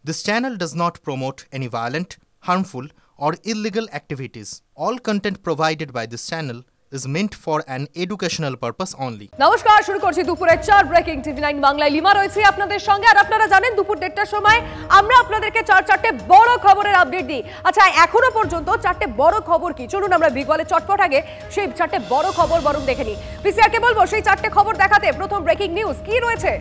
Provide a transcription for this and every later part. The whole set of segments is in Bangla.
This channel does not promote any violent, harmful, or illegal activities. All content provided by this channel is meant for an educational purpose only. নমস্কার, শুরু করছি দুপুরের 4 ব্রেকিং টিভি9 বাংলায়। লিমা রয়েছে আপনাদের সঙ্গে, আর আপনারা জানেন দুপুর 1:30টার সময় আমরা আপনাদেরকে চারটে বড় খবরের আপডেট দিই। আচ্ছা, এখনো পর্যন্ত চারটে বড় খবর কি? চলুন আমরা বিগলে চটপট আগে সেই চারটে বড় খবর বরং দেখে নিই। পিসিআরকে বলবো সেই চারটে খবর দেখাতে। প্রথম ব্রেকিং নিউজ কি রয়েছে?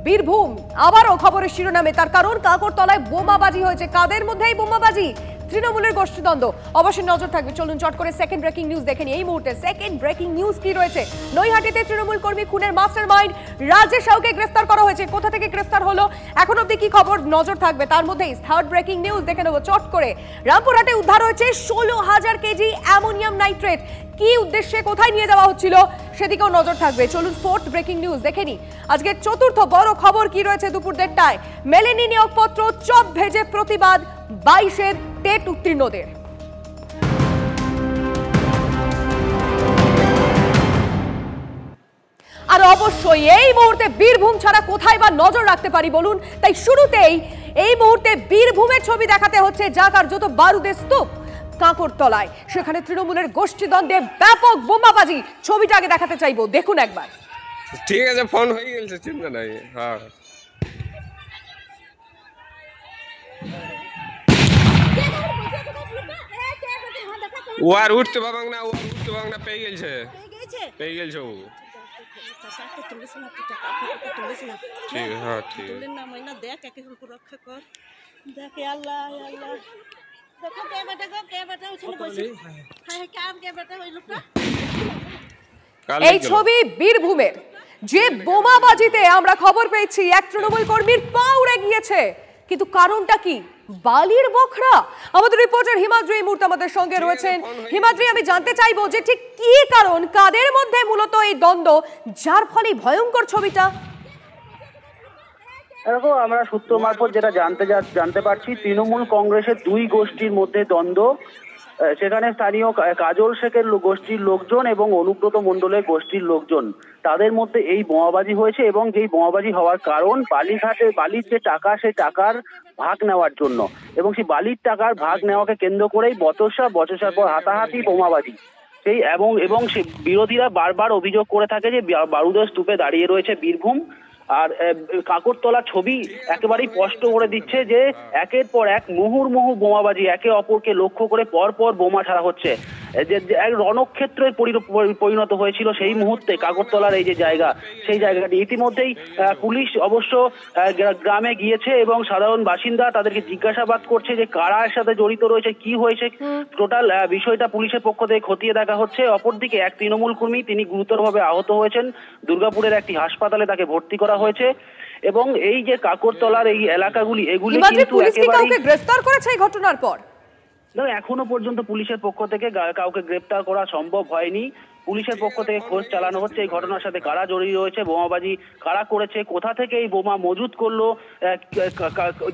বীরভূম আবারও খবরের শিরোনামে, তার কারণ কাকরতলায় বোমাবাজি হয়েছে। কাদের মধ্যে এই বোমাবাজি? তৃণমূলের গোষ্ঠীদ্বন্দ্ব। অবশ্যই নজর থাকবে। চলুন চট করে সেকেন্ড ব্রেকিং নিউজ দেখে নিই এই মুহূর্তে। সেকেন্ড ব্রেকিং নিউজ কি রয়েছে? নৈহাটিতে তৃণমূল কর্মী খুনের মাস্টারমাইন্ড রাজেশ সাউকে গ্রেফতার করা হয়েছে। কোথা থেকে গ্রেফতার হলো এখন অবধি কি খবর? নজর থাকবে। তার মধ্যেই থার্ড ব্রেকিং নিউজ দেখে নেবো চট করে। রামপুরহাটে উদ্ধার হয়েছে 16,000 কেজি অ্যামোনিয়াম নাইট্রেট। কি উদ্দেশ্যে, কোথায় নিয়ে যাওয়া হচ্ছিল সেদিকেও নজর থাকবে। চলুন ফোর্থ ব্রেকিং নিউজ দেখে নিই। আজকে চতুর্থ বড় খবর কি রয়েছে দুপুর 1:30টায়? মেলেনি নিয়োগপত্র, চপ ভেজে প্রতিবাদ 22-এর টেট উত্তীর্ণদের। আর অবশ্যই এই মুহূর্তে বীরভূম ছাড়া কোথায় বা নজর রাখতে পারি বলুন? তাই শুরুতেই এই মুহূর্তে বীরভূমের ছবি দেখাতে হচ্ছে, যা কার্যত বারুদের স্তূপ। কাকরতলায় সেখানে তৃণমূলের গোষ্ঠীদ্বন্দ্বে ব্যাপক বোমাবাজি। ছবিটা আগে দেখাতে চাইবো, দেখুন একবার। ঠিক আছে, ফোন হয়ে গেছে, চিন্তা নাই। হ্যাঁ, ও আর উঠতে পাবাং না, ও উঠতে পাবাং না, পেয়ে গেছে ও। ঠিক, হ্যাঁ ঠিক। রক্ষা কর, দেখে আল্লাহ আল্লাহ। দেখো কে বেটা গো, কে বেটা ওখানে বসে। হ্যাঁ কাম কে বেটা ওই লোকটা। এই ছবি বীরভূমের, যে বোমাবাজিতে আমরা খবর পেয়েছি এক তৃণমূল কর্মীর পা উড়ে গিয়েছে। কিন্তু কারণটা কি? বালির বখরা। আমাদের রিপোর্টার হিমাদ্রি এই মুহূর্তে আমাদের সঙ্গে রয়েছেন। হিমাদ্রি, আমি জানতে চাইবো যে ঠিক কি কারণ, কাদের মধ্যে মূলত এই দ্বন্দ্ব, যার ফলে ভয়ঙ্কর ছবিটা? দেখো, আমরা সূত্র মারফত যেটা জানতে পারছি, তৃণমূল কংগ্রেসের দুই গোষ্ঠীর মধ্যে দ্বন্দ্ব। সেখানে স্থানীয় কাজল শেখের গোষ্ঠীর লোকজন এবং অনুব্রত মণ্ডলের গোষ্ঠীর লোকজন, তাদের মধ্যে এই বোমাবাজি হয়েছে। এবং যেই বোমাবাজি হওয়ার কারণ, বালির যে টাকা, সেই টাকার ভাগ নেওয়ার জন্য। এবং সেই বালির টাকার ভাগ নেওয়াকে কেন্দ্র করেই বচসার পর হাতাহাতি, বোমাবাজি। সেই এবং বিরোধীরা বারবার অভিযোগ করে থাকে যে বারুদের স্তূপে দাঁড়িয়ে রয়েছে বীরভূম। আর কাকরতলা ছবি একেবারেই স্পষ্ট করে দিচ্ছে যে একের পর এক মুহুর্মুহু বোমাবাজি, একে অপরকে লক্ষ্য করে পরপর বোমা ছাড়া হচ্ছে। যে এক রণক্ষেত্রের পরিণত হয়েছিল সেই মুহূর্তে কাকরতলার এই যে জায়গা, সেই জায়গাটি। ইতিমধ্যেই পুলিশ অবশ্য গ্রামে গিয়েছে এবং সাধারণ বাসিন্দা তাদেরকে জিজ্ঞাসাবাদ করছে যে কারা এর সাথে জড়িত রয়েছে, কি হয়েছে। টোটাল বিষয়টা পুলিশের পক্ষ থেকে খতিয়ে দেখা হচ্ছে। অপরদিকে এক তৃণমূল কর্মী, তিনি গুরুতরভাবে আহত হয়েছেন। দুর্গাপুরের একটি হাসপাতালে তাকে ভর্তি করা হয়েছে। এবং এই যে কাকরতলার এই এলাকাগুলি, এগুলি কিন্তু একেবারে গ্রেফতার করেছে এই ঘটনার পর। এখনো পর্যন্ত পুলিশের পক্ষ থেকে কাউকে গ্রেপ্তার করা সম্ভব হয়নি। পুলিশের পক্ষ থেকে খোঁজ চালানো হচ্ছে এই ঘটনার সাথে কারা জড়িত রয়েছে, বোমাবাজি কারা করেছে, কোথা থেকে এই বোমা মজুত করলো,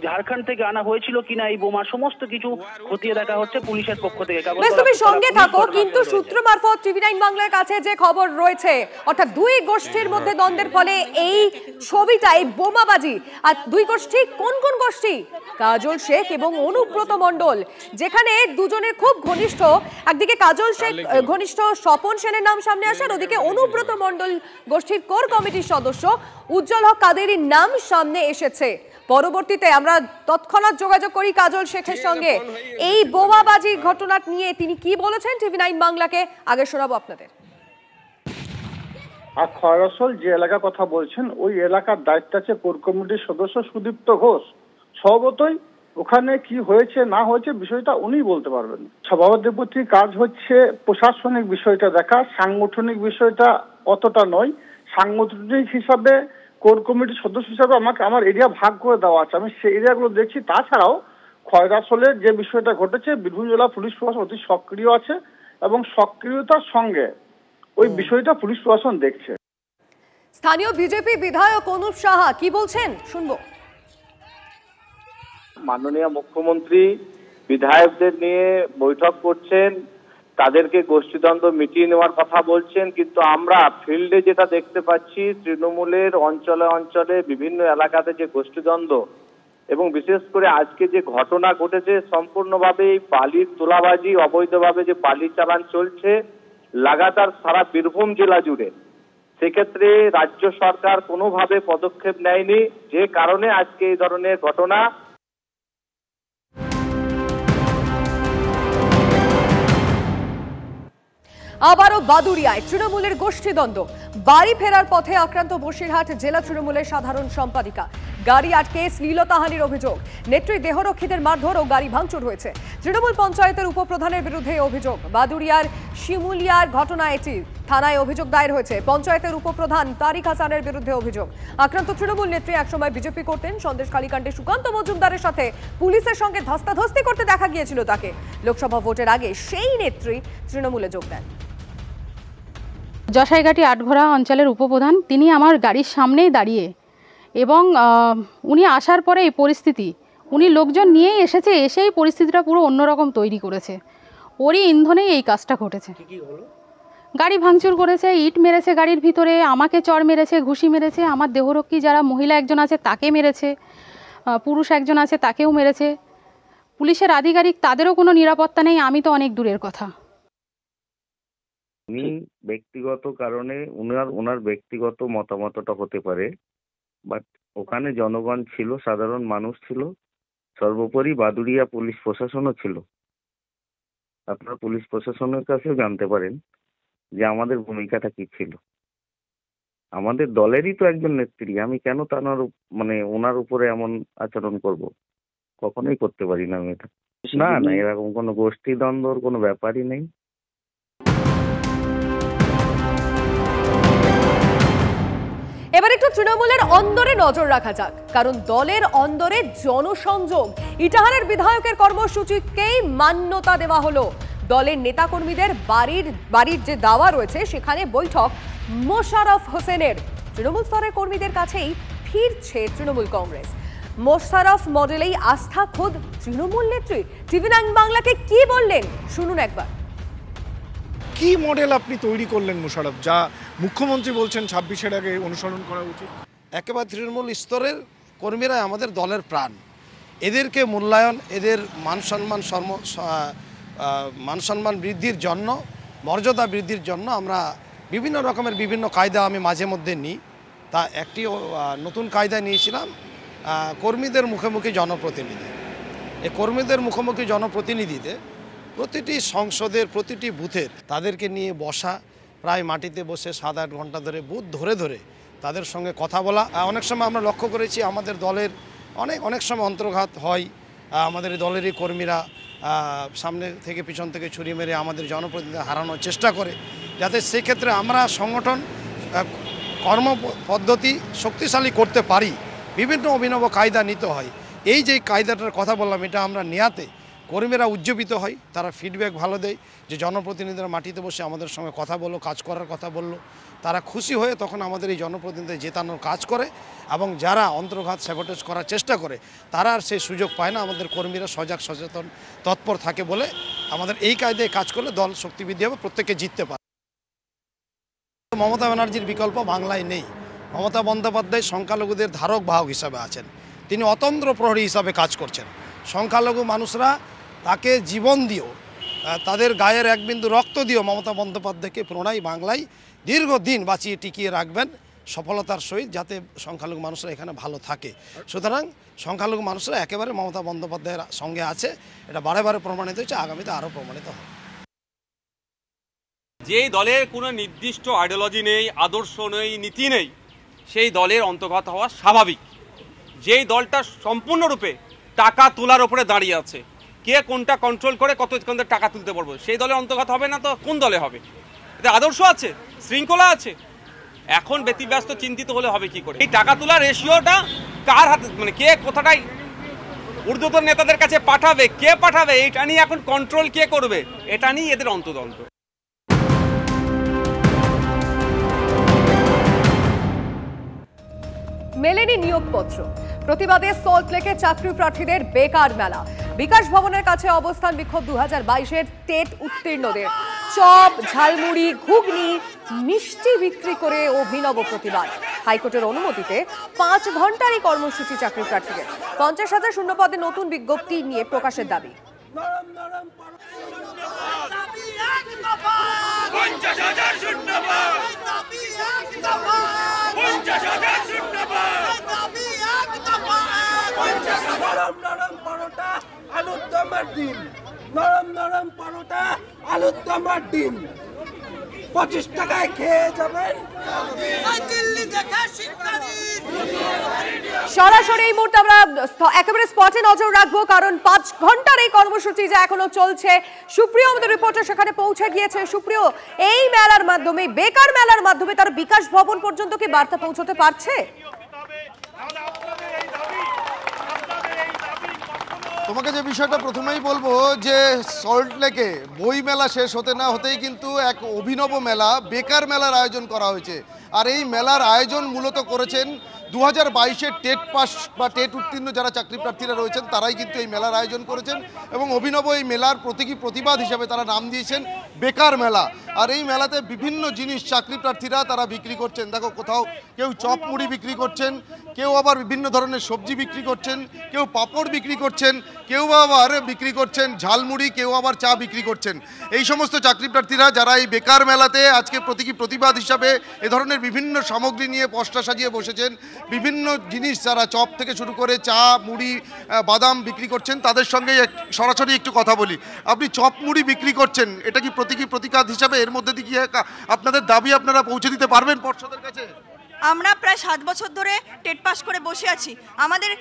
ঝাড়খণ্ড থেকে আনা হয়েছিল কিনা এই বোমা, সমস্ত কিছু খতিয়ে দেখা হচ্ছে পুলিশের পক্ষ থেকে। তুমি সঙ্গে থাকো, কিন্তু সূত্র মারফত টিভি9 বাংলার কাছে যে খবর রয়েছে, অর্থাৎ দুই গোষ্ঠীর মধ্যে দ্বন্দ্বের ফলে এই ছবিটা, এই বোমাবাজি। আর দুই গোষ্ঠী কোন কোন গোষ্ঠী? কাজল শেখ এবং অনুব্রত মণ্ডল, যেখানে দুজনের খুব ঘনিষ্ঠ। একদিকে কাজল শেখ ঘনিষ্ঠ স্বপন সেনের নাম সামনে আসে, আর ওদিকে অনুব্রত মণ্ডল গোষ্ঠীর কোর কমিটির সদস্য উজ্জ্বল হক কাদেরীর নাম সামনে এসেছে। পরবর্তীতে আমরা তৎক্ষণাৎ যোগাযোগ করি কাজল শেখের সঙ্গে। এই বোমাবাজির ঘটনা নিয়ে তিনি কি বলেছেন টিভি9 বাংলাকে আগে শোনাবো আপনাদের। আর খয়রসল যে এলাকার কথা বলছেন, ওই এলাকার দায়িত্ব আছে কোর কমিটির সদস্য সুদীপ্ত ঘোষ। স্বভাবতই ওখানে কি হয়েছে না হয়েছে বিষয়টা উনি বলতে পারবেন। সভাপতির কাজ হচ্ছে প্রশাসনিক বিষয়টা দেখা, সাংগঠনিক বিষয়টা অতটা নয়। সাংগঠনিক হিসাবে কোর কমিটির সদস্য হিসাবে আমাকে আমার এরিয়া ভাগ করে দেওয়া আছে, আমি সেই এরিয়াগুলো দেখছি। তাছাড়াও খয়রাসলের যে বিষয়টা ঘটেছে, বীরভূম জেলা পুলিশ প্রশাসন অতি সক্রিয় আছে এবং সক্রিয়তার সঙ্গে ওই বিষয়টা পুলিশ প্রশাসন দেখছে। স্থানীয় বিজেপি বিধায়ক অনুপ সাহা কি বলছেন শুনবো। মাননীয় মুখ্যমন্ত্রী বিধায়কদের নিয়ে বৈঠক করছেন, তাদেরকে গোষ্ঠীদ্বন্দ্ব মিটিয়ে নেওয়ার কথা বলছেন। কিন্তু আমরা ফিল্ডে যেটা দেখতে পাচ্ছি, তৃণমূলের অঞ্চলে অঞ্চলে বিভিন্ন এলাকাতে যে গোষ্ঠীদ্বন্দ্ব, এবং বিশেষ করে আজকে যে ঘটনা ঘটেছে সম্পূর্ণভাবে এই বালির তোলাবাজি, অবৈধভাবে যে বালি চালান চলছে লাগাতার সারা বীরভূম জেলা জুড়ে, সেক্ষেত্রে রাজ্য সরকার কোনোভাবে পদক্ষেপ নেয়নি, যে কারণে আজকে এই ধরনের ঘটনা। আবারও বাদুড়িয়ায় তৃণমূলের গোষ্ঠীদ্বন্দ্ব। বাড়ি ফেরার পথে আক্রান্ত বসিরহাট জেলা তৃণমূলের সাধারণ সম্পাদিকা। গাড়ি আটকে শ্লীলতাহানির অভিযোগ। নেত্রী দেহরক্ষীদের মারধর ও গাড়ি ভাঙচুর হয়েছে। তৃণমূল পঞ্চায়েতের উপপ্রধানের বিরুদ্ধে অভিযোগ। বাদুড়িয়ার শিমুলিয়ার ঘটনা এটি। থানায় অভিযোগ দায়ের হয়েছে। পঞ্চায়েতের উপপ্রধান তারিক হাসানের বিরুদ্ধে অভিযোগ। আক্রান্ত তৃণমূল নেত্রী একসময় বিজেপি করতেন। সন্দেশখালী কাণ্ডে সুকান্ত মজুমদারের সাথে পুলিশের সঙ্গে ধস্তাধস্তি করতে দেখা গিয়েছিল তাকে। লোকসভা ভোটের আগে সেই নেত্রী তৃণমূলে যোগ দেন। জশাইঘাটি আটঘরা অঞ্চলের উপপ্রধান, তিনি আমার গাড়ির সামনেই দাঁড়িয়ে, এবং উনি আসার পরে এই পরিস্থিতি, উনি লোকজন নিয়েই এসেছে, এসেই পরিস্থিতিটা পুরো অন্যরকম তৈরি করেছে। ওরই ইন্ধনেই এই কাজটা ঘটেছে। গাড়ি ভাঙচুর করেছে, ইট মেরেছে গাড়ির ভিতরে, আমাকে চড় মেরেছে, ঘুষি মেরেছে, আমার দেহরক্ষী যারা মহিলা একজন আছে তাকে মেরেছে, পুরুষ একজন আছে তাকেও মেরেছে। পুলিশের আধিকারিক, তাদেরও কোনো নিরাপত্তা নেই, আমি তো অনেক দূরের কথা। উনি ব্যক্তিগত কারণে ওনার ব্যক্তিগত মতামতটা হতে পারে, বাট ওখানে জনগণ ছিল, সাধারণ মানুষ ছিল, সর্বোপরি বাদুড়িয়া পুলিশ প্রশাসনও ছিল। আপনারা পুলিশ প্রশাসনের কাছেও জানতে পারেন যে আমাদের ভূমিকাটা কি ছিল। আমাদের দলেরই তো একজন নেত্রী, আমি কেন ওনার উপরে এমন আচরণ করব? কখনোই করতে পারি না আমি এটা। না, এরকম কোনো গোষ্ঠী দ্বন্দ্বর কোনো ব্যাপারই নেই। এবার একটু তৃণমূলের অন্দরে নজর রাখা যাক, কারণ দলের অন্দরে জনসংযোগ। ইটাহারের বিধায়কের কর্মসূচিকেই মান্যতা দেওয়া হলো। দলের নেতাকর্মীদের বাড়ির যে দাওয়া রয়েছে সেখানে বৈঠক মোশাররফ হোসেনের। তৃণমূল স্তরের কর্মীদের কাছেই ফিরছে তৃণমূল কংগ্রেস। মোশাররফ মডেলেই আস্থা খোদ তৃণমূল নেত্রী। TV9 বাংলাকে কি বললেন শুনুন একবার। কি মডেল আপনি তৈরি করলেন মোশাররফ, যা মুখ্যমন্ত্রী বলছেন 26-এর আগে অনুসরণ করা উচিত? একেবারে তৃণমূল স্তরের কর্মীরা আমাদের দলের প্রাণ। এদেরকে মূল্যায়ন, এদের মান সম্মান বৃদ্ধির জন্য, মর্যাদা বৃদ্ধির জন্য আমরা বিভিন্ন রকমের বিভিন্ন কায়দা আমি মাঝে মধ্যে নিই। তা একটি নতুন কায়দা নিয়েছিলাম, কর্মীদের মুখোমুখি জনপ্রতিনিধি। এই কর্মীদের মুখোমুখি জনপ্রতিনিধিতে প্রতিটি সংসদের প্রতিটি বুথের তাদেরকে নিয়ে বসা, প্রায় মাটিতে বসে 7-8 ঘন্টা ধরে বুথ ধরে ধরে তাদের সঙ্গে কথা বলা। অনেক সময় আমরা লক্ষ্য করেছি আমাদের দলের অনেক সময় অন্তর্ঘাত হয়। আমাদের দলেরই কর্মীরা সামনে থেকে পিছন থেকে ছুরি মেরে আমাদের জনপ্রতিনিধি হারানোর চেষ্টা করে, যাতে সেক্ষেত্রে আমরা সংগঠন কর্ম পদ্ধতি শক্তিশালী করতে পারি। বিভিন্ন অভিনব কায়দা নিতে হয়। এই যে কায়দাটার কথা বললাম, এটা আমরা নেয়াতে কর্মীরা উজ্জীবিত হয়, তারা ফিডব্যাক ভালো দেয় যে জনপ্রতিনিধিরা মাটিতে বসে আমাদের সঙ্গে কথা বললো, কাজ করার কথা বললো। তারা খুশি হয়ে তখন আমাদের এই জনপ্রতিনিধি জেতানোর কাজ করে, এবং যারা অন্তর্ঘাত স্যাবোটেজ করার চেষ্টা করে তারা আর সেই সুযোগ পায় না। আমাদের কর্মীরা সজাগ সচেতন তৎপর থাকে বলে আমাদের এই কায়দায় কাজ করলে দল শক্তিবৃদ্ধি হবে, প্রত্যেকে জিততে পারে। মমতা ব্যানার্জির বিকল্প বাংলায় নেই। মমতা বন্দ্যোপাধ্যায় সংখ্যালঘুদের ধারক বাহক হিসাবে আছেন, তিনি অতন্ত্র প্রহরী হিসাবে কাজ করছেন। সংখ্যালঘু মানুষরা তাকে জীবন দিয়েও, তাদের গায়ের এক বিন্দু রক্ত দিয়েও মমতা বন্দ্যোপাধ্যায়কে পুনরায় বাংলায় দীর্ঘদিন বাঁচিয়ে টিকিয়ে রাখবেন সফলতার সহিত, যাতে সংখ্যালঘু মানুষরা এখানে ভালো থাকে। সুতরাং সংখ্যালঘু মানুষরা একেবারে মমতা বন্দ্যোপাধ্যায়ের সঙ্গে আছে, এটা বারে বারে প্রমাণিত হচ্ছে, আগামীতে আরও প্রমাণিত হবে। যেই দলের কোনো নির্দিষ্ট আইডিওলজি নেই, আদর্শ নেই, নীতি নেই, সেই দলের অন্তর্গত হওয়া স্বাভাবিক। যেই দলটা সম্পূর্ণরূপে টাকা তোলার উপরে দাঁড়িয়ে আছে, কে কোনটা কন্ট্রোল করে কতক্ষণ টাকা তুলতে পারবো, সেই দলের অন্তর্গত হবে না তো কোন দলে হবে? এতে আদর্শ আছে, শৃঙ্খলা আছে। এখন ব্যতিব্যস্ত চিন্তিত হলে হবে কি করে? এই টাকা তোলার রেশিওটা কার হাতে, কে কোথাটাই ঊর্ধ্বতন নেতাদের কাছে পাঠাবে, কে পাঠাবে, এটা নিয়ে এখন কন্ট্রোল কে করবে, এটা নিয়ে এদের অন্তর্দ্বন্দ্ব। মেলেনি নিয়োগপত্র, প্রতিবাদে সল্টলেকে চাকরি প্রার্থীদের বেকার মেলা। বিকাশ ভবনের কাছে অবস্থান বিক্ষোভ 2022-এর টেট উত্তীর্ণদের। চপ, ঝালমুড়ি, ঘুগনি, মিষ্টি বিক্রি করে অভিনব প্রতিবাদ। হাইকোর্টের অনুমতিতে 5 ঘন্টার এই কর্মসূচি চাকরি প্রার্থীদের 50,000 শূন্য পদে নতুন বিজ্ঞপ্তি নিয়ে প্রকাশের দাবি। নরম পরোটা আলুর দমের ডিম 25 টাকায় খেয়ে যাবেন। সরাসরি এই মুহূর্তে আমরা একেবারে স্পটে নজর রাখবো, কারণ 5 ঘন্টার এই কর্মসূচি যা এখনো চলছে। সুপ্রিয় আমাদের রিপোর্টার সেখানে পৌঁছে গিয়েছে। সুপ্রিয়, এই মেলার মাধ্যমে, বেকার মেলার মাধ্যমে তার বিকাশ ভবন পর্যন্ত কি বার্তা পৌঁছতে পারছে? তোমাকে যে বিষয়টা প্রথমেই বলবো যে সল্টলেকে বই মেলা শেষ হতে না হতেই কিন্তু এক অভিনব মেলা, বেকার মেলার আয়োজন করা হয়েছে। আর এই মেলার আয়োজন মূলত করেছেন 2022-এর টেট পাস বা টেট উত্তীর্ণ যারা চাকরি প্রার্থীরা রয়েছেন তারাই কিন্তু এই মেলার আয়োজন করেছেন এবং অভিনব এই মেলার প্রতীকী প্রতিবাদ হিসাবে তারা নাম দিয়েছেন বেকার মেলা। আর এই মেলাতে বিভিন্ন জিনিস চাকরি প্রার্থীরা তারা বিক্রি করছেন। দেখো, কোথাও কেউ চপ মুড়ি বিক্রি করছেন, কেউ আবার বিভিন্ন ধরনের সবজি বিক্রি করছেন, কেউ পাঁপড় বিক্রি করছেন, কেউ আবার বিক্রি করছেন ঝালমুড়ি, কেউ আবার চা বিক্রি করছেন। এই সমস্ত চাকরি প্রার্থীরা যারা এই বেকার মেলাতে আজকে প্রতীকী প্রতিবাদ হিসাবে এ ধরনের বিভিন্ন সামগ্রী নিয়ে পসরা সাজিয়ে বসেছেন, বিভিন্ন জিনিস যারা চপ থেকে শুরু করে চা মুড়ি বাদাম বিক্রি করছেন, তাদের সঙ্গে সরাসরি একটু কথা বলি। আপনি চপ মুড়ি বিক্রি করছেন, এটা কি প্রতীকী প্রতিবাদ হিসাবে এর মধ্যে দিয়ে আপনাদের দাবি আপনারা পৌঁছে দিতে পারবেন পর্ষদের কাছে? আমরা প্রায় 7 বছর ধরে টেট পাস করে বসে আছি। আমাদের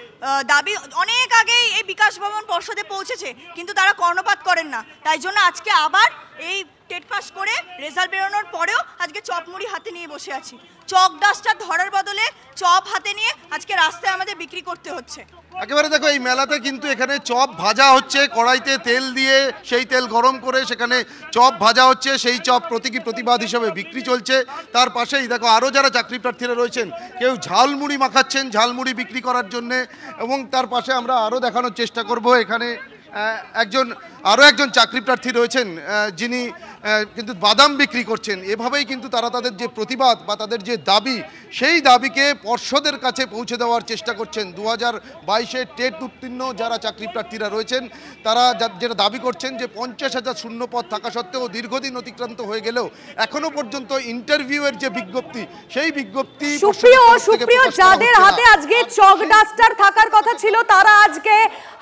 দাবি অনেক আগেই এই বিকাশ ভবন পর্ষদে পৌঁছেছে, কিন্তু তারা কর্ণপাত করেন না। তাই জন্য আজকে আবার এই টেট পাস করে রেজাল্ট বেরোনোর পরেও আজকে চপ মুড়ি হাতে নিয়ে বসে আছি। চক ডাস্টার ধরার বদলে চপ হাতে নিয়ে আজকে রাস্তায় আমাদের বিক্রি করতে হচ্ছে। একেবারে দেখো, এই মেলাতে কিন্তু এখানে চপ ভাজা হচ্ছে, কড়াইতে তেল দিয়ে সেই তেল গরম করে সেখানে চপ ভাজা হচ্ছে, সেই চপ প্রতীকী প্রতিবাদ হিসেবে বিক্রি চলছে। তার পাশেই দেখো আরও যারা চাকরি প্রার্থীরা রয়েছেন, কেউ ঝালমুড়ি মাখাচ্ছেন ঝালমুড়ি বিক্রি করার জন্যে, এবং তার পাশে আমরা আরও দেখানোর চেষ্টা করব এখানে আরও একজন চাকরি প্রার্থী রয়েছেন যিনি কিন্তু বাদাম বিক্রি করছেন। এভাবেই কিন্তু তারা তাদের যে প্রতিবাদ বা তাদের যে দাবি, সেই দাবিকে পর্ষদের কাছে পৌঁছে দেওয়ার চেষ্টা করছেন। 2022-এর টেট উত্তীর্ণ যারা চাকরি প্রার্থীরা রয়েছেন তারা যেটা দাবি করছেন যে 50,000 শূন্য পদ থাকা সত্ত্বেও দীর্ঘদিন অতিক্রান্ত হয়ে গেলেও এখনো পর্যন্ত ইন্টারভিউয়ের যে বিজ্ঞপ্তি, সেই বিজ্ঞপ্তি সুপ্রিয় যাদের হাতে আজকে চক ডাস্টার থাকার কথা ছিল তারা আজকে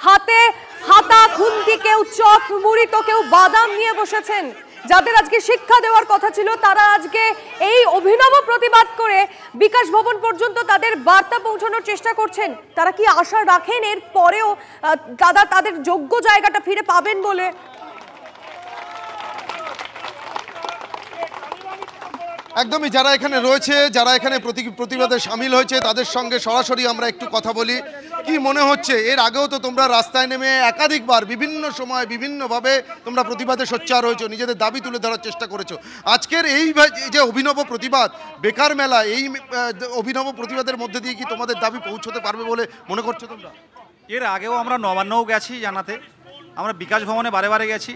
হাতে হাতা খুন্তি, কেউ চপ মুড়ি তো কেউ বাদাম নিয়ে বসেছেন। যাদের আজকে শিক্ষা দেওয়ার কথা ছিল তারা আজকে এই অভিনব প্রতিবাদ করে বিকাশ ভবন পর্যন্ত তাদের বার্তা পৌঁছানোর চেষ্টা করছেন। তারা কি আশা রাখেন এর পরেও তাদের যোগ্য জায়গাটা ফিরে পাবেন বলে? একদমই, যারা এখানে রয়েছে, যারা এখানে প্রতিবাদে সামিল হয়েছে তাদের সঙ্গে সরাসরি আমরা একটু কথা বলি। কি মনে হচ্ছে, এর আগেও তো তোমরা রাস্তায় নেমে একাধিকবার বিভিন্ন সময় বিভিন্নভাবে তোমরা প্রতিবাদে সোচ্চার হয়েছো, নিজেদের দাবি তুলে ধরার চেষ্টা করেছো। আজকের এই যে অভিনব প্রতিবাদ বেকার মেলা, এই অভিনব প্রতিবাদের মধ্যে দিয়ে কি তোমাদের দাবি পৌঁছতে পারবে বলে মনে করছো তোমরা? এর আগেও আমরা নবান্নও গেছি জানাতে, আমরা বিকাশ ভবনে বারে বারে গেছি।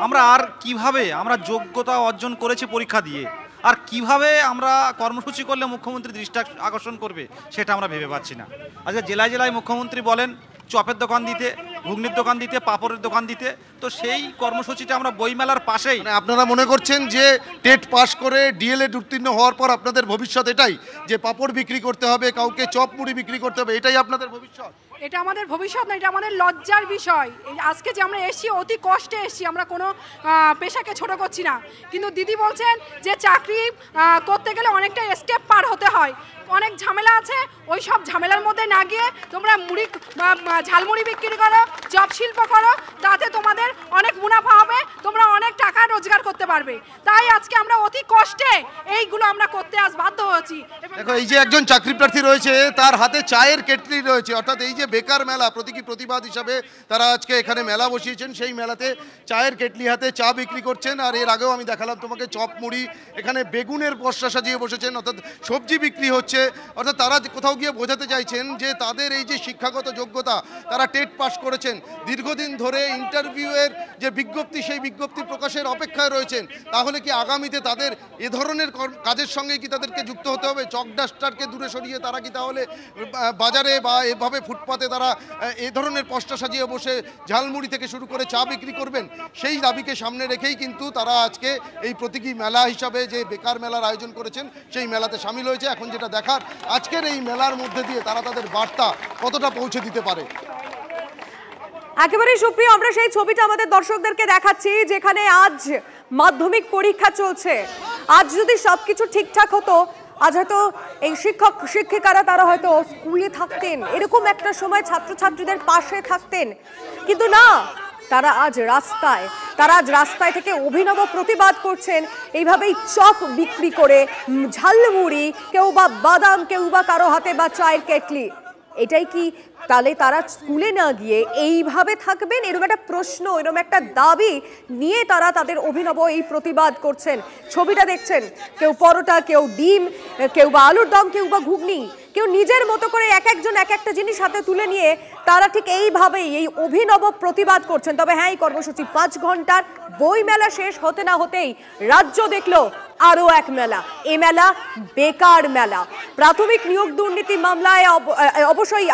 আমরা আর কিভাবে আমরা যোগ্যতা অর্জন করেছি পরীক্ষা দিয়ে, আর কিভাবে আমরা কর্মসূচি করলে মুখ্যমন্ত্রী দৃষ্টি আকর্ষণ করবে সেটা আমরা ভেবে পাচ্ছি না। আজকে জেলায় জেলায় মুখ্যমন্ত্রী বলেন চপের দোকান দিতে, ঘুগনির দোকান দিতে, পাঁপড়ের দোকান দিতে, তো সেই কর্মসূচিটা আমরা বইমেলার পাশেই। আপনারা মনে করছেন যে টেট পাস করে ডিএলএড উত্তীর্ণ হওয়ার পর আপনাদের ভবিষ্যৎ এটাই, যে পাঁপড় বিক্রি করতে হবে, কাউকে চপ মুড়ি বিক্রি করতে হবে, এটাই আপনাদের ভবিষ্যৎ? এটা আমাদের ভবিষ্যৎ না, এটা আমাদের লজ্জার বিষয়। আজকে যে আমরা এসেছি অতি কষ্টে এসেছি, আমরা কোনো পেশাকে ছোট করছি না, কিন্তু দিদি বলছেন যে চাকরি করতে গেলে অনেকটা স্টেপ পার হতে হয়, অনেক ঝামেলা আছে, ওই সব ঝামেলার মধ্যে না গিয়ে তোমরা মুড়ি ঝালমুড়ি বিক্রি করো, চপ শিল্প করো, তাতে তোমাদের অনেক মুনাফা হবে, তোমরা অনেক টাকা রোজগার করতে পারবে। তাই আজকে আমরা অতি কষ্টে এইগুলো আমরা করতে আজ বাধ্য হয়েছি। দেখো, এই যে একজন চাকরি প্রার্থী রয়েছে তার হাতে চায়ের কেটলি রয়েছে, অর্থাৎ এই যে বেকার মেলা প্রতীকী প্রতিবাদ হিসাবে তারা আজকে এখানে মেলা বসিয়েছেন, সেই মেলাতে চায়ের কেটলি হাতে চা বিক্রি করছেন। আর এর আগেও আমি দেখালাম তোমাকে চপ মুড়ি, এখানে বেগুনের পসরা সাজিয়ে বসেছেন, অর্থাৎ সবজি বিক্রি হচ্ছে। অর্থাৎ তারা কোথাও গিয়ে বোঝাতে চাইছেন যে তাদের এই যে শিক্ষাগত যোগ্যতা, তারা টেট পাস করেছেন, দীর্ঘদিন ধরে ইন্টারভিউয়ের যে বিজ্ঞপ্তি, সেই বিজ্ঞপ্তি প্রকাশের অপেক্ষায় রয়েছেন। তাহলে কি আগামীতে তাদের এ ধরনের কাজের সঙ্গে কি তাদেরকে যুক্ত হতে হবে? চক ডাস্টারকে দূরে সরিয়ে তারা কি তাহলে বাজারে বা এভাবে ফুটপাতে তারা এই ধরনের পসরা সাজিয়ে বসে ঝালমুড়ি থেকে শুরু করে চা বিক্রি করবেন? সেই দাবিকে সামনে রেখেই কিন্তু তারা আজকে এই প্রতীকী মেলা হিসাবে যে বেকার মেলার আয়োজন করেছেন সেই মেলাতে সামিল হয়েছে। এখন যেটা দেখার, আজকের এই মেলার মধ্যে দিয়ে তারা তাদের বার্তা কতটা পৌঁছে দিতে পারে। একেবারেই সুপ্রিয়, আমরা সেই ছবিটা আমাদের দর্শকদেরকে দেখাচ্ছি যেখানে আজ মাধ্যমিক পরীক্ষা চলছে। আজ যদি সবকিছু ঠিকঠাক হতো, আজ হয়তো এই শিক্ষক শিক্ষিকারা তারা হয়তো স্কুলে থাকতেন, এরকম একটা সময় ছাত্রছাত্রীদের পাশে থাকতেন, কিন্তু না, তারা আজ রাস্তায় থেকে অভিনব প্রতিবাদ করছেন। এইভাবেই চপ বিক্রি করে, ঝালমুড়ি, কেউ বা বাদাম, কেউ বা কারো হাতে বা চায়ের কেটলি। এটাই কি তাহলে তারা স্কুলে না গিয়ে এইভাবে থাকবেন? এরকম একটা প্রশ্ন, এরকম একটা দাবি নিয়ে তারা তাদের অভিনব এই প্রতিবাদ করছেন। ছবিটা দেখছেন, কেউ পরোটা, কেউ ডিম, কেউ বা আলুর দম, কেউ বা ঘুগনি, কেউ নিজের মতো করে এক একজন এক একটা জিনিস হাতে তুলে নিয়ে তারা ঠিক এইভাবেই এই অভিনব প্রতিবাদ করছেন। তবে হ্যাঁ, এই কর্মসূচি 5 ঘন্টার। বই মেলা শেষ হতে না হতেই রাজ্য দেখলো আরও এক মেলা। এ মেলা বেকার মেলা। প্রাথমিক নিয়োগ দুর্নীতি মামলায় অবশ্যই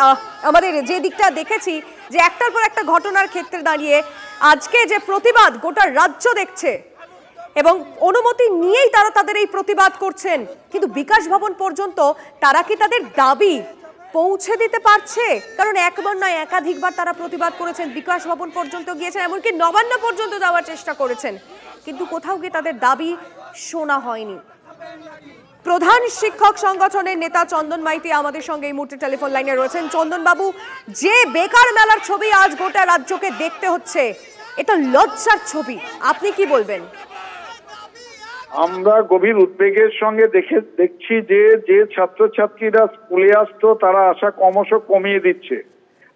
আমাদের যে দিকটা দেখেছি যে একটার পর একটা ঘটনার ক্ষেত্রে দাঁড়িয়ে আজকে যে প্রতিবাদ গোটা রাজ্য দেখছে এবং অনুমতি নিয়েই তারা তাদের এই প্রতিবাদ করছেন, কিন্তু বিকাশ ভবন পর্যন্ত তারা কি তাদের দাবি পৌঁছে দিতে পারছে? কারণ একবার নয়, একাধিকবার তারা প্রতিবাদ করেছেন, বিকাশ ভবন পর্যন্ত গিয়েছেন, এমনকি নবান্ন পর্যন্ত যাওয়ার চেষ্টা করেছেন, কিন্তু কোথাও গিয়ে তাদের দাবি শোনা হয়নি। প্রধান শিক্ষক সংগঠনের নেতা চন্দন মাইতি আমাদের সঙ্গে এই মুহূর্তে টেলিফোন লাইনে রয়েছেন। চন্দন বাবু, যে বেকার মেলার ছবি আজ গোটা রাজ্যকে দেখতে হচ্ছে, এটা লজ্জার ছবি, আপনি কি বলবেন? আমরা গভীর উদ্বেগের সঙ্গে দেখছি যে ছাত্রছাত্রীরা স্কুলে আসতো তারা আসা ক্রমশ কমিয়ে দিচ্ছে।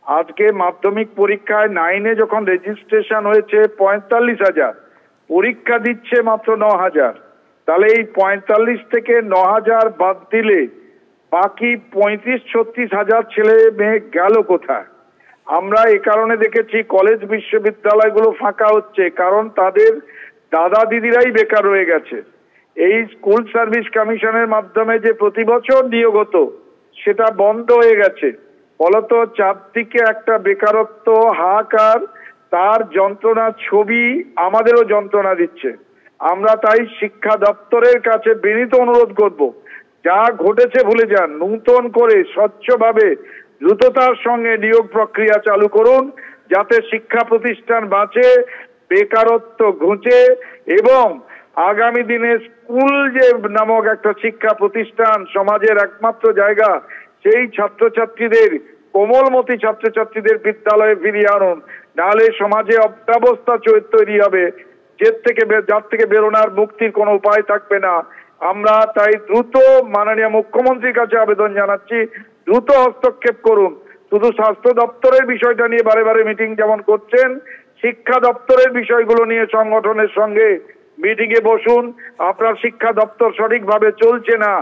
আজকে মাধ্যমিক পরীক্ষায় 9-এ যখন রেজিস্ট্রেশন হয়েছে 45,000, পরীক্ষা দিচ্ছে মাত্র 9,000। তাহলে এই 45 থেকে 9,000 বাদ দিলে বাকি 35-36,000 ছেলে মেয়ে গেল কোথায়? আমরা এ কারণে দেখেছি কলেজ বিশ্ববিদ্যালয়গুলো ফাঁকা হচ্ছে, কারণ তাদের দাদা দিদিরাই বেকার রয়ে গেছে। এই স্কুল সার্ভিস কমিশনের মাধ্যমে যে প্রতি বছর নিয়োগ হতো সেটা বন্ধ হয়ে গেছে। ফলত চারদিকে একটা বেকারত্ব হাহাকার, তার যন্ত্রণার ছবি আমাদেরও যন্ত্রণা দিচ্ছে। আমরা তাই শিক্ষা দপ্তরের কাছে বিনীত অনুরোধ করব, যা ঘটেছে ভুলে যান, নূতন করে স্বচ্ছভাবে দ্রুততার সঙ্গে নিয়োগ প্রক্রিয়া চালু করুন, যাতে শিক্ষা প্রতিষ্ঠান বাঁচে, বেকারত্ব ঘুচে এবং আগামী দিনে স্কুল যে নামক একটা শিক্ষা প্রতিষ্ঠান সমাজের একমাত্র জায়গা, সেই ছাত্রছাত্রীদের, কোমলমতি ছাত্রছাত্রীদের বিদ্যালয়ে ফিরিয়ে আনুন। নাহলে সমাজে অব্যবস্থা তৈরি হবে, যার থেকে বেরোনার মুক্তির কোনো উপায় থাকবে না। আমরা তাই দ্রুত মাননীয় মুখ্যমন্ত্রীর কাছে আবেদন জানাচ্ছি, দ্রুত হস্তক্ষেপ করুন। শুধু স্বাস্থ্য দপ্তরের বিষয়টা নিয়ে বারে বারে মিটিং যেমন করছেন, শিক্ষা দপ্তরের বিষয়গুলো নিয়ে সংগঠনের সঙ্গে মিটিংয়ে বসুন। আপনার শিক্ষা দপ্তর সঠিকভাবে চলছে না,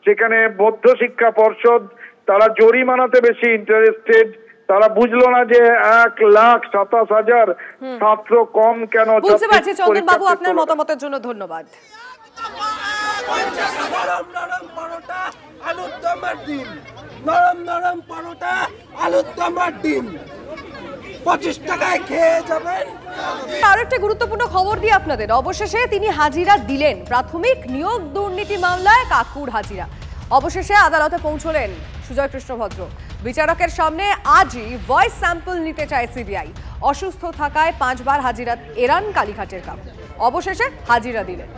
সেখানে মধ্য শিক্ষা পর্ষদ তারা জরিমানাতে বেশি ইন্টারেস্টেড। তারা বুঝলো না যে 1,27,000 ছাত্র কম কেন। বুঝতে পারছি চন্দন বাবু, আপনার মতামতের জন্য ধন্যবাদ। নরম নরম পরোটা, আলুর দম আর ডিম, নরম নরম পরোটা, আলুর দম আর ডিম, 25 টাকায় খেয়ে যাবেন। আরো একটা গুরুত্বপূর্ণ খবর দিয়ে আপনাদের, অবশেষে তিনি হাজিরা দিলেন। প্রাথমিক নিয়োগ দুর্নীতি মামলায় কাকুর হাজিরা। অবশেষে আদালতে পৌঁছলেন সুজয় কৃষ্ণ ভদ্র। বিচারকের সামনে আজই ভয়েস স্যাম্পল নিতে চায় সিবিআই। অসুস্থ থাকায় 5 বার হাজিরা এড়ান কালীঘাটের কাকু। অবশেষে হাজিরা দিলেন।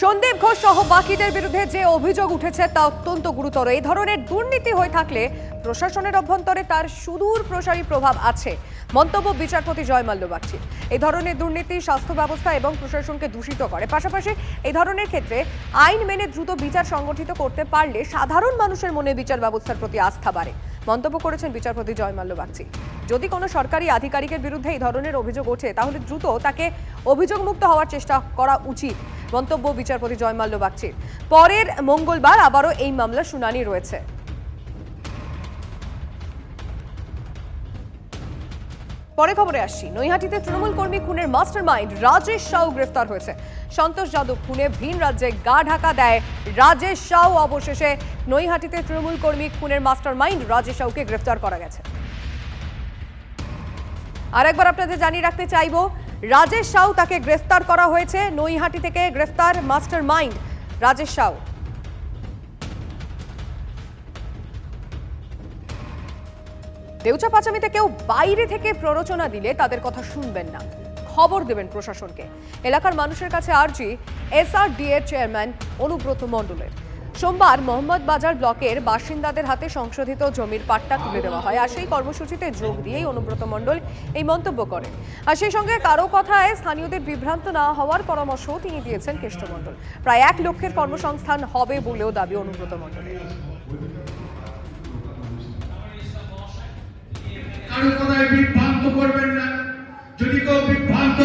সন্দীপ ঘোষ সহ বাকিদের বিরুদ্ধে যে অভিযোগ উঠেছে তা অত্যন্ত গুরুতর। এই ধরনের দুর্নীতি হয়ে থাকলে প্রশাসনের অভ্যন্তরে তার সুদূর প্রসারী প্রভাব আছে, মন্তব্য বিচারপতি জয় মাল্য বাগচি। এই ধরনের দুর্নীতি স্বাস্থ্য ব্যবস্থা এবং প্রশাসনকে দূষিত করে। পাশাপাশি এই ধরনের ক্ষেত্রে আইন মেনে দ্রুত বিচার সংগঠিত করতে পারলে সাধারণ মানুষের মনে বিচার ব্যবস্থার প্রতি আস্থা বাড়ে, মন্তব্য করেছেন বিচারপতি জয় মাল্য বাগচি। যদি কোনো সরকারি আধিকারিকের বিরুদ্ধে এই ধরনের অভিযোগ ওঠে তাহলে দ্রুত তাকে অভিযোগমুক্ত হওয়ার চেষ্টা করা উচিত, মন্তব্য বিচারপতি জয় মাল্য বাগচির। পরের মঙ্গলবার আবারও এই মামলার শুনানি রয়েছে। পরে খবরে আসছি। নৈহাটিতে তৃণমূল কর্মী খুনের মাস্টারমাইন্ড রাজেশ সাউ গ্রেফতার হয়েছে। সন্তোষ যাদব খুনে ভিন রাজ্যে গা ঢাকা দেয় রাজেশ সাউ। অবশেষে নৈহাটিতে তৃণমূল কর্মী খুনের মাস্টারমাইন্ড রাজেশ সাউকে গ্রেফতার করা গেছে। আরেকবার আপনাদের জানিয়ে রাখতে চাইব, রাজেশ সাউ তাকে গ্রেফতার করা হয়েছে। নৈহাটি থেকে গ্রেফতার মাস্টারমাইন্ড রাজেশ সাউ। দেউচা পাচামিতে কেউ বাইরে থেকে প্ররোচনা দিলে তাদের কথা শুনবেন না, খবর দেবেন প্রশাসনকে। এলাকার মানুষের কাছে আর্জি SRD এর চেয়ারম্যান অনুব্রত মণ্ডলের। সোমবার মোহাম্মদ বাজার ব্লকের বাসিন্দাদের হাতে সংশোধিত জমির পাট্টা তুলে দেওয়া হয়। আর সেই কর্মসূচিতে যোগ দিয়েই অনুব্রত মণ্ডল এই মন্তব্য করেন। আর সেই সঙ্গে কারো কথায় স্থানীয়দের বিভ্রান্ত না হওয়ার পরামর্শও তিনি দিয়েছেন কেষ্ট মণ্ডল। প্রায় 1 লক্ষের কর্মসংস্থান হবে বলেও দাবি অনুব্রত মণ্ডলের। কারো কথায় বিভ্রান্ত করবেন না। যদি কেউ বিভ্রান্ত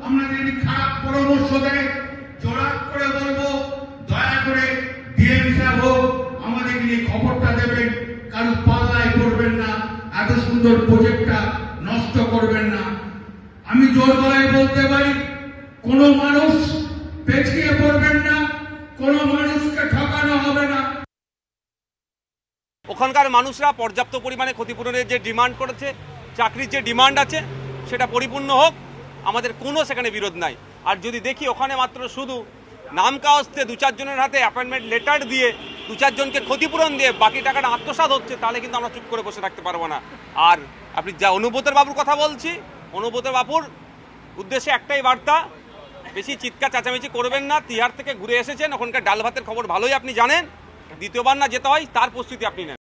আমরা যদি খারাপ পরামর্শ দেয়, জোরাট করে বলবো, দয়া করে ডিএম সাহেব হোক আমাদের নিয়ে খবরটা দেবেন। কারো পাল্লায় পড়বেন না, এত সুন্দর প্রজেক্টটা নষ্ট করবেন না। আমি জোর গলায় বলতে পারি, কোন মানুষ পেছিয়ে পড়বেন না, কোন মানুষকে ঠকানো হবে না। ওখানকার মানুষরা পর্যাপ্ত পরিমাণে ক্ষতিপূরণের যে ডিমান্ড করেছে, চাকরির যে ডিমান্ড আছে সেটা পরিপূর্ণ হোক, আমাদের কোনো সেখানে বিরোধ নাই। আর যদি দেখি ওখানে মাত্র শুধু নাম কাগজে 2-4 জনের হাতে অ্যাপয়েন্টমেন্ট লেটার দিয়ে 2-4 জনকে ক্ষতিপূরণ দিয়ে বাকি টাকাটা আত্মসাৎ হচ্ছে, তাহলে কিন্তু আমরা চুপ করে বসে থাকতে পারবো না। আর আপনি যা অনুব্রত বাবুর কথা বলছি, অনুব্রত বাবুর উদ্দেশ্যে একটাই বার্তা, বেশি চিৎকার চেঁচামেচি করবেন না। তিহার থেকে ঘুরে এসেছেন, ওখানকার ডাল ভাতের খবর ভালোই আপনি জানেন। দ্বিতীয়বার না যেতে হয় তার প্রস্তুতি আপনি নেন।